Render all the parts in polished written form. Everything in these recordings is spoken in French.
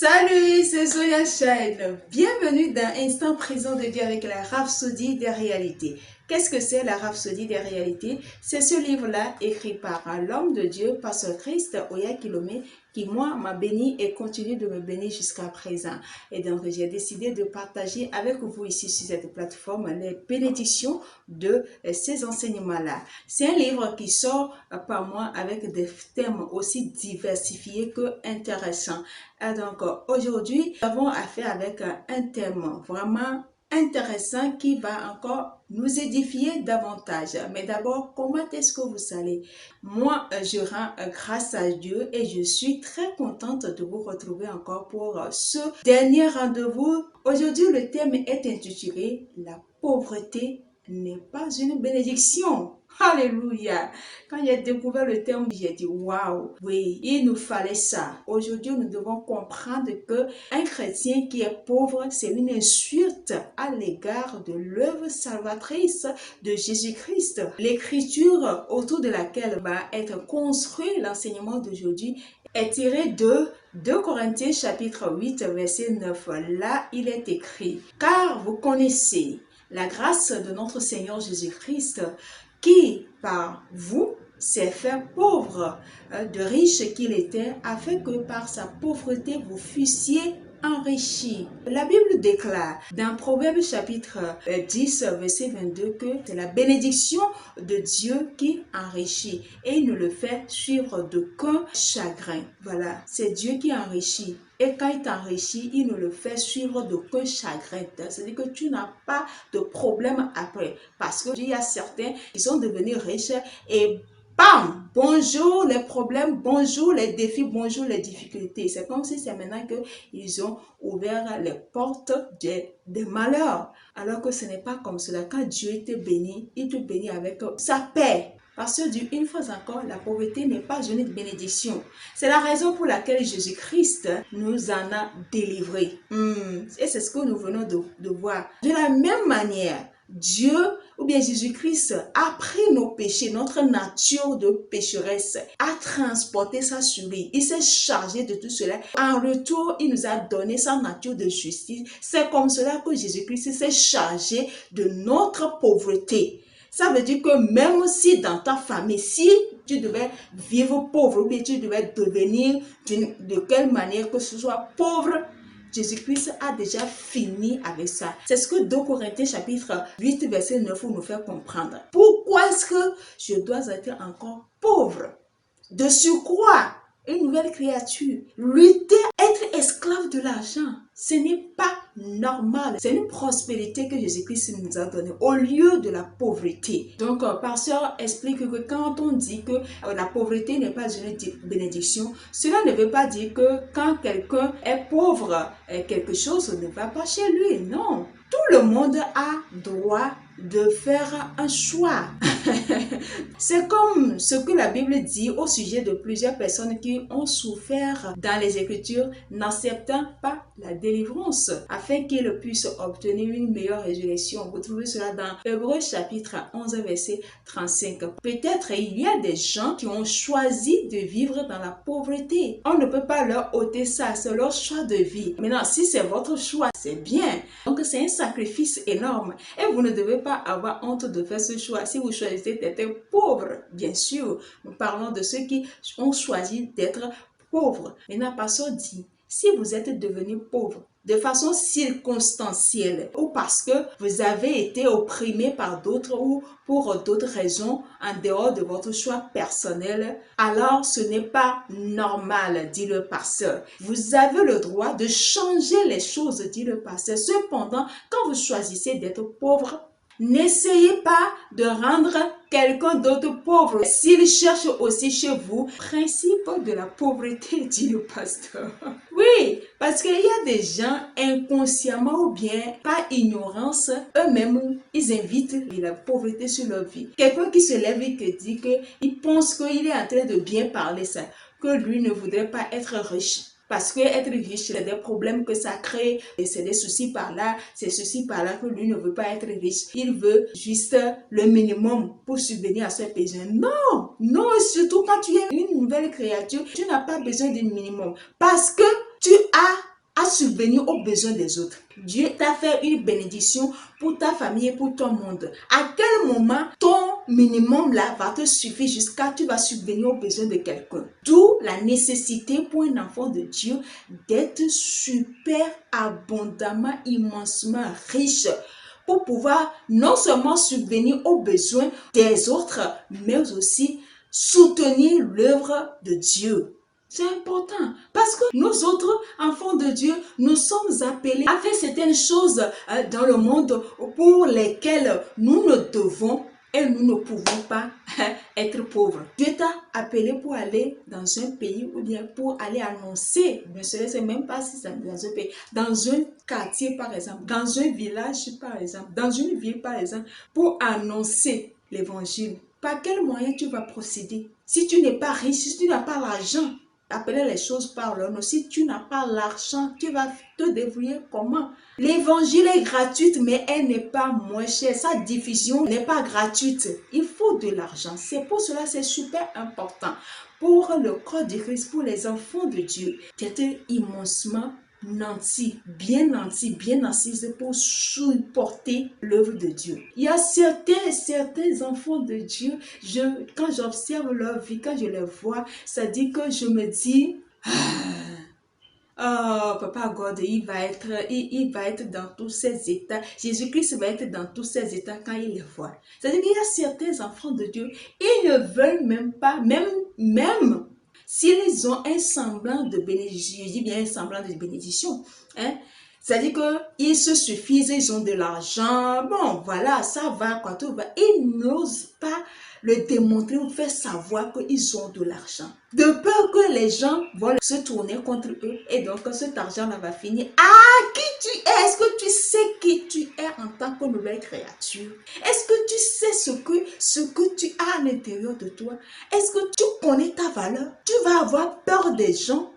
Salut, c'est Zoya Shine. Bienvenue dans Instant Présent de Dieu avec la Rhapsodie des réalités. Qu'est-ce que c'est la Rhapsodie des réalités? C'est ce livre-là écrit par l'homme de Dieu, Pasteur Christ Oya Kilomé, qui moi m'a béni et continue de me bénir jusqu'à présent. Et donc j'ai décidé de partager avec vous ici sur cette plateforme les bénédictions de ces enseignements-là. C'est un livre qui sort par moi avec des thèmes aussi diversifiés que intéressants. Et donc aujourd'hui, nous avons affaire avec un thème vraiment intéressant qui va encore nous édifier davantage. Mais d'abord, comment est-ce que vous allez? Moi, je rends grâce à Dieu et je suis très contente de vous retrouver encore pour ce dernier rendez-vous. Aujourd'hui, le thème est intitulé « La pauvreté n'est pas une bénédiction ». Alléluia. Quand j'ai découvert le thème, j'ai dit waouh, oui, il nous fallait ça. Aujourd'hui, nous devons comprendre que un chrétien qui est pauvre, c'est une insulte à l'égard de l'œuvre salvatrice de Jésus-Christ. L'écriture autour de laquelle va être construit l'enseignement d'aujourd'hui est tirée de 2 Corinthiens chapitre 8 verset 9. Là, il est écrit: car vous connaissez la grâce de notre Seigneur Jésus-Christ, qui, par vous, s'est fait pauvre, de riche qu'il était, afin que par sa pauvreté vous fussiez enrichis. La Bible déclare dans Proverbes chapitre 10 verset 22 que c'est la bénédiction de Dieu qui enrichit et il ne le fait suivre d'aucun chagrin. Voilà, c'est Dieu qui enrichit. Et quand il t'enrichit, il ne le fait suivre d'aucun chagrin. C'est-à-dire que tu n'as pas de problème après. Parce qu'il y a certains qui sont devenus riches et bam! Bonjour les problèmes, bonjour les défis, bonjour les difficultés. C'est comme si c'est maintenant qu'ils ont ouvert les portes des malheurs. Alors que ce n'est pas comme cela. Quand Dieu te bénit, il te bénit avec sa paix. Parce que une fois encore, la pauvreté n'est pas une bénédiction. C'est la raison pour laquelle Jésus-Christ nous en a délivrés. Et c'est ce que nous venons de voir. De la même manière, Dieu ou bien Jésus-Christ a pris nos péchés, notre nature de pécheresse, a transporté ça sur lui. Il s'est chargé de tout cela. En retour, il nous a donné sa nature de justice. C'est comme cela que Jésus-Christ s'est chargé de notre pauvreté. Ça veut dire que même si dans ta famille, si tu devais vivre pauvre ou bien tu devais devenir de quelle manière que ce soit pauvre, Jésus-Christ a déjà fini avec ça. C'est ce que 2 Corinthiens chapitre 8 verset 9 nous fait comprendre. Pourquoi est-ce que je dois être encore pauvre? De surcroît, une nouvelle créature. Lutter, être esclave de l'argent, ce n'est pas normal. C'est une prospérité que Jésus-Christ nous a donnée au lieu de la pauvreté. Donc, pasteur explique que quand on dit que la pauvreté n'est pas une bénédiction, cela ne veut pas dire que quand quelqu'un est pauvre, quelque chose ne va pas chez lui. Non. Tout le monde a droit de faire un choix. C'est comme ce que la Bible dit au sujet de plusieurs personnes qui ont souffert dans les Écritures, n'acceptant pas la délivrance, afin qu'ils puissent obtenir une meilleure résurrection. Vous trouvez cela dans Hébreux chapitre 11 verset 35. Peut-être il y a des gens qui ont choisi de vivre dans la pauvreté. On ne peut pas leur ôter ça, c'est leur choix de vie. Maintenant, si c'est votre choix, c'est bien. Donc c'est un sacrifice énorme et vous ne devez pas avoir honte de faire ce choix. Si vous choisissez d'être pauvre, bien sûr, nous parlons de ceux qui ont choisi d'être pauvres. Maintenant, pasteur dit, si vous êtes devenu pauvre de façon circonstancielle ou parce que vous avez été opprimé par d'autres ou pour d'autres raisons en dehors de votre choix personnel, alors ce n'est pas normal, dit le pasteur. Vous avez le droit de changer les choses, dit le pasteur. Cependant, quand vous choisissez d'être pauvre, n'essayez pas de rendre quelqu'un d'autre pauvre s'il cherche aussi chez vous. Principe de la pauvreté, dit le pasteur. Oui, parce qu'il y a des gens inconsciemment ou bien par ignorance, eux-mêmes, ils invitent la pauvreté sur leur vie. Quelqu'un qui se lève et qui dit qu'il pense qu'il est en train de bien parler ça, que lui ne voudrait pas être riche. Parce que être riche, c'est des problèmes que ça crée, et c'est des soucis par là, c'est ceci par là que lui ne veut pas être riche. Il veut juste le minimum pour subvenir à ses besoins. Non, non, surtout quand tu es une nouvelle créature, tu n'as pas besoin du minimum. Parce que tu as à subvenir aux besoins des autres. Dieu t'a fait une bénédiction pour ta famille et pour ton monde. À quel moment ton minimum là va te suffire jusqu'à tu vas subvenir aux besoins de quelqu'un? D'où la nécessité pour un enfant de Dieu d'être super abondamment, immensement riche pour pouvoir non seulement subvenir aux besoins des autres, mais aussi soutenir l'œuvre de Dieu. C'est important parce que nous autres enfants de Dieu, nous sommes appelés à faire certaines choses dans le monde pour lesquelles nous ne devons et nous ne pouvons pas être pauvres. Dieu t'a appelé pour aller dans un pays ou bien pour aller annoncer, mais je ne sais même pas si c'est dans un pays, dans un quartier par exemple, dans un village par exemple, dans une ville par exemple, pour annoncer l'évangile. Par quel moyen tu vas procéder? Si tu n'es pas riche, si tu n'as pas l'argent, appeler les choses par leur nom. Si tu n'as pas l'argent, tu vas te débrouiller comment? L'évangile est gratuite, mais elle n'est pas moins chère. Sa diffusion n'est pas gratuite. Il faut de l'argent. C'est pour cela que c'est super important pour le corps de Christ, pour les enfants de Dieu, d'être immensement bien assise pour supporter l'œuvre de Dieu. Il y a certains enfants de Dieu, quand j'observe leur vie, quand je les vois, ça dit que je me dis, oh, Papa God, il va être dans tous ses états. Jésus-Christ va être dans tous ses états quand il les voit. C'est-à-dire qu'il y a certains enfants de Dieu, ils ne veulent même pas, même s'ils ont un semblant de bénédiction, je dis bien un semblant de bénédiction, hein, c'est-à-dire qu'ils se suffisent, ils ont de l'argent, bon, voilà, ça va, quoi, tout va. Ils n'osent pas le démontrer ou faire savoir qu'ils ont de l'argent. De peur que les gens vont se tourner contre eux et donc cet argent-là va finir. Ah, qui tu es? Est-ce que tu sais qui tu es en tant que nouvelle créature? Est-ce que tu sais ce que tu as à l'intérieur de toi? Est-ce que tu connais ta valeur? Tu vas avoir peur des gens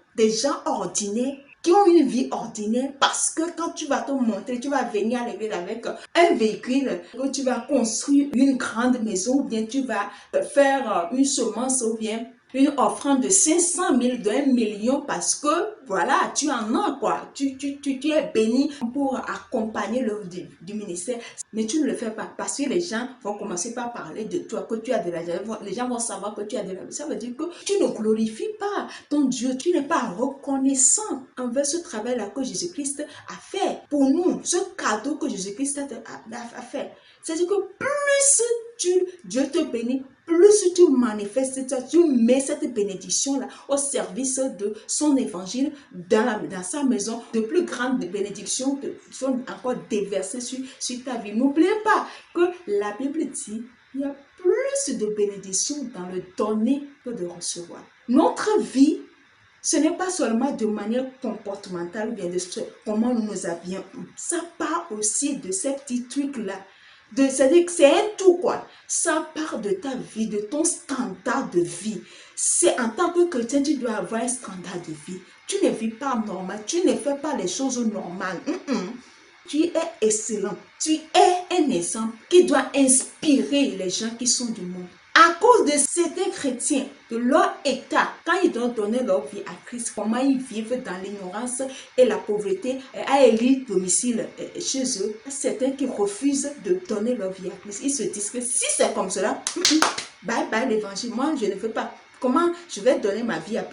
ordinaires qui ont une vie ordinaire parce que quand tu vas te montrer, tu vas venir à l'église avec un véhicule, que tu vas construire une grande maison ou bien tu vas faire une semence ou bien une offrande de 500 000, d'1 million parce que voilà, tu en as quoi. Tu es béni pour accompagner l'œuvre du ministère. Mais tu ne le fais pas parce que les gens vont commencer par parler de toi, que tu as de l'argent. Les gens vont savoir que tu as de l'argent. Ça veut dire que tu ne glorifies pas ton Dieu. Tu n'es pas reconnaissant envers ce travail-là que Jésus-Christ a fait pour nous. Ce cadeau que Jésus-Christ a fait. C'est-à-dire que plus Dieu te bénit, plus tu manifestes, tu mets cette bénédiction-là au service de son évangile dans sa maison. De plus grandes bénédictions sont encore déversées sur ta vie. N'oubliez pas que la Bible dit il y a plus de bénédictions dans le donner que de recevoir. Notre vie, ce n'est pas seulement de manière comportementale ou bien de comment nous nous habillons. Ça part aussi de ces petits trucs-là. C'est-à-dire que c'est un tout quoi. Ça part de ta vie, de ton standard de vie. C'est en tant que chrétien, tu dois avoir un standard de vie. Tu ne vis pas normal, tu ne fais pas les choses normales. Tu es excellent. Tu es un exemple qui doit inspirer les gens qui sont du monde. À cause de certains chrétiens, de leur état, quand ils ont donné leur vie à Christ, comment ils vivent dans l'ignorance et la pauvreté, à élire domicile chez eux, certains qui refusent de donner leur vie à Christ, ils se disent que si c'est comme cela, bye bye l'évangile, moi je ne veux pas. Comment je vais donner ma vie à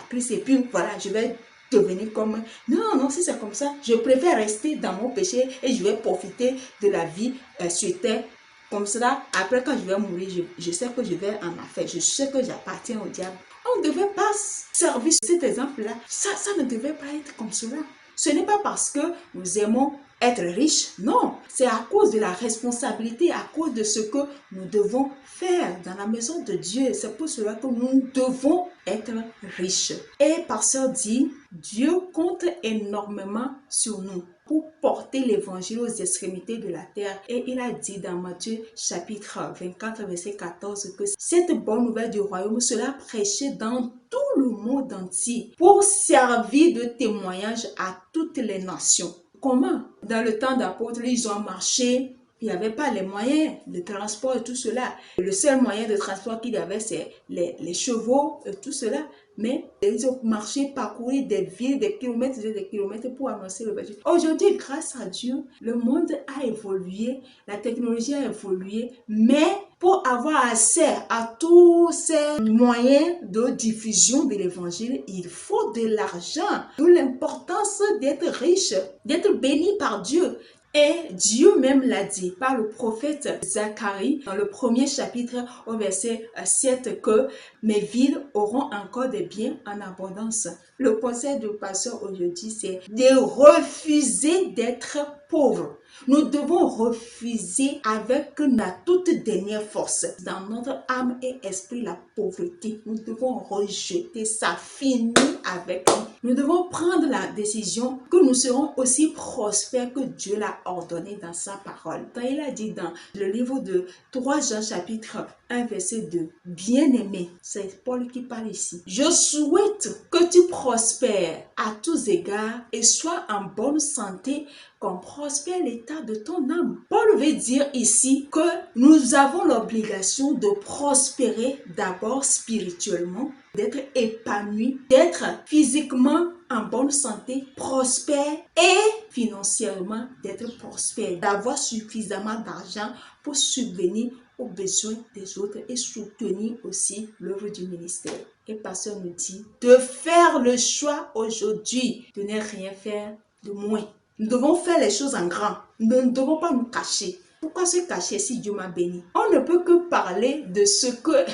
Christ et puis voilà, je vais devenir comme... Non, si c'est comme ça, je préfère rester dans mon péché et je vais profiter de la vie sur terre. Comme cela, après quand je vais mourir, je sais que je vais en affaire, je sais que j'appartiens au diable. On ne devait pas servir cet exemple-là. Ça ne devait pas être comme cela. Ce n'est pas parce que nous aimons être riches, non. C'est à cause de la responsabilité, à cause de ce que nous devons faire dans la maison de Dieu. C'est pour cela que nous devons être riches. Et Pasteur dit, Dieu compte énormément sur nous pour porter l'évangile aux extrémités de la terre. Et il a dit dans Matthieu chapitre 24, verset 14, que cette bonne nouvelle du royaume sera prêchée dans tout le monde entier pour servir de témoignage à toutes les nations. Comment? Dans le temps d'apôtres, ils ont marché, il n'y avait pas les moyens de transport et tout cela. Le seul moyen de transport qu'il y avait, c'est les chevaux et tout cela. mais ils ont marché, parcouru des villes, des kilomètres et des kilomètres pour annoncer l'évangile. Aujourd'hui, grâce à Dieu, le monde a évolué, la technologie a évolué, mais pour avoir accès à tous ces moyens de diffusion de l'évangile, il faut de l'argent. D'où l'importance d'être riche, d'être béni par Dieu. Et Dieu même l'a dit par le prophète Zacharie dans le premier chapitre au verset 7 que mes villes auront encore des biens en abondance. Le conseil du pasteur aujourd'hui, c'est de refuser d'être pauvre. Nous devons refuser avec la toute dernière force dans notre âme et esprit la pauvreté. Nous devons rejeter ça, finir avec nous. Nous devons prendre la décision que nous serons aussi prospères que Dieu l'a ordonné dans sa parole. Quand il a dit dans le livre de 3 Jean chapitre 1 verset 2, bien-aimé, c'est Paul qui parle ici. Je souhaite que tu prospères à tous égards et sois en bonne santé comme prospère l'état de ton âme. Paul veut dire ici que nous avons l'obligation de prospérer d'abord spirituellement, d'être épanoui, d'être physiquement en bonne santé, prospère et financièrement d'être prospère, d'avoir suffisamment d'argent pour subvenir aux besoins des autres et soutenir aussi l'œuvre du ministère. Et pasteur nous dit de faire le choix aujourd'hui de ne rien faire de moins. Nous devons faire les choses en grand. Nous ne devons pas nous cacher. Pourquoi se cacher si Dieu m'a béni? On ne peut que parler de ce que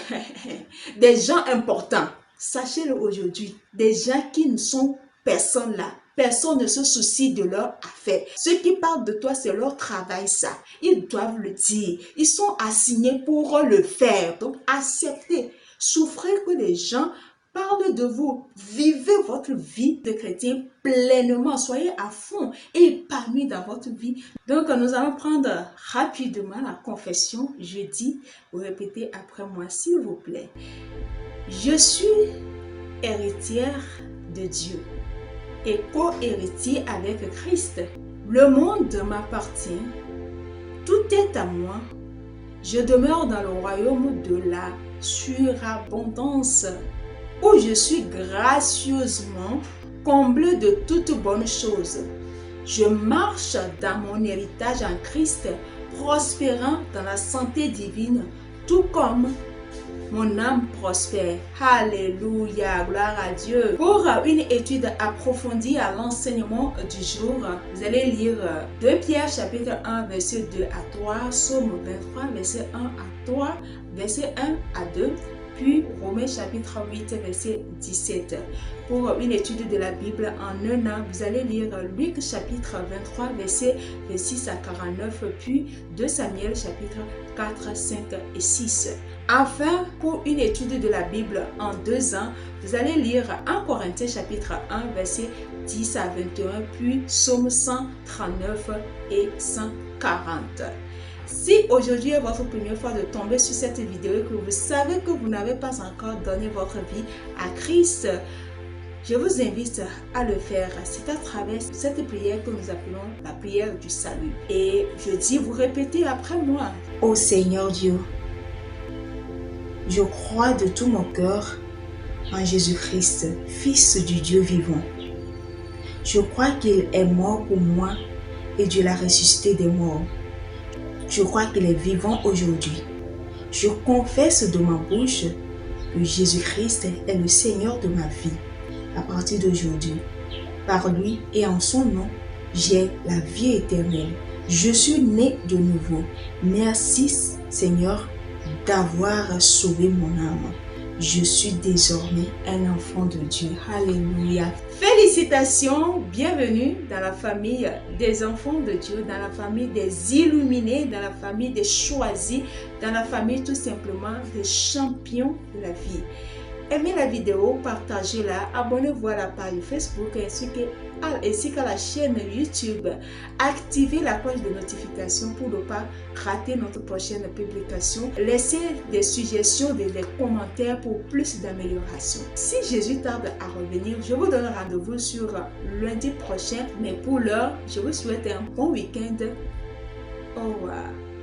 des gens importants. Sachez-le aujourd'hui, des gens qui ne sont personne là. Personne ne se soucie de leur affaire. Ceux qui parlent de toi, c'est leur travail ça. Ils doivent le dire. Ils sont assignés pour le faire. Donc acceptez. Souffrez que les gens parlent de vous. Vivez votre vie de chrétien pleinement. Soyez à fond et épanouis dans votre vie. Donc, nous allons prendre rapidement la confession. Je dis, vous répétez après moi, s'il vous plaît. Je suis héritière de Dieu et co-héritier avec Christ. Le monde m'appartient. Tout est à moi. Je demeure dans le royaume de la surabondance, où je suis gracieusement comblé de toutes bonnes choses. Je marche dans mon héritage en Christ, prospérant dans la santé divine, tout comme mon âme prospère. Alléluia, gloire à Dieu. Pour une étude approfondie à l'enseignement du jour, vous allez lire 2 Pierre chapitre 1 verset 2 à 3, Psaume 23 verset 1 à 3, verset 1 à 2, puis Romains chapitre 8 verset 17. Pour une étude de la Bible en un an, vous allez lire Luc chapitre 23 verset 6 à 49, puis 2 Samuel chapitre 4, 5 et 6. Enfin, pour une étude de la Bible en 2 ans, vous allez lire 1 Corinthiens chapitre 1 verset 10 à 21, puis Psaume 139 et 140. Si aujourd'hui est votre première fois de tomber sur cette vidéo et que vous savez que vous n'avez pas encore donné votre vie à Christ, je vous invite à le faire. C'est à travers cette prière que nous appelons la prière du salut. Et je dis, vous répétez après moi. Ô Seigneur Dieu, je crois de tout mon cœur en Jésus-Christ, Fils du Dieu vivant. Je crois qu'il est mort pour moi et Dieu l'a ressuscité des morts. Je crois qu'il est vivant aujourd'hui. Je confesse de ma bouche que Jésus-Christ est le Seigneur de ma vie. À partir d'aujourd'hui, par lui et en son nom, j'ai la vie éternelle. Je suis né de nouveau. Merci Seigneur d'avoir sauvé mon âme. Je suis désormais un enfant de Dieu. Alléluia. Félicitations, bienvenue dans la famille des enfants de Dieu, dans la famille des illuminés, dans la famille des choisis, dans la famille tout simplement des champions de la vie. Aimez la vidéo, partagez-la, abonnez-vous à la page Facebook ainsi qu'à la chaîne YouTube. Activez la cloche de notification pour ne pas rater notre prochaine publication. Laissez des suggestions, des commentaires pour plus d'amélioration. Si Jésus tarde à revenir, je vous donne rendez-vous sur lundi prochain. Mais pour l'heure, je vous souhaite un bon week-end. Au revoir.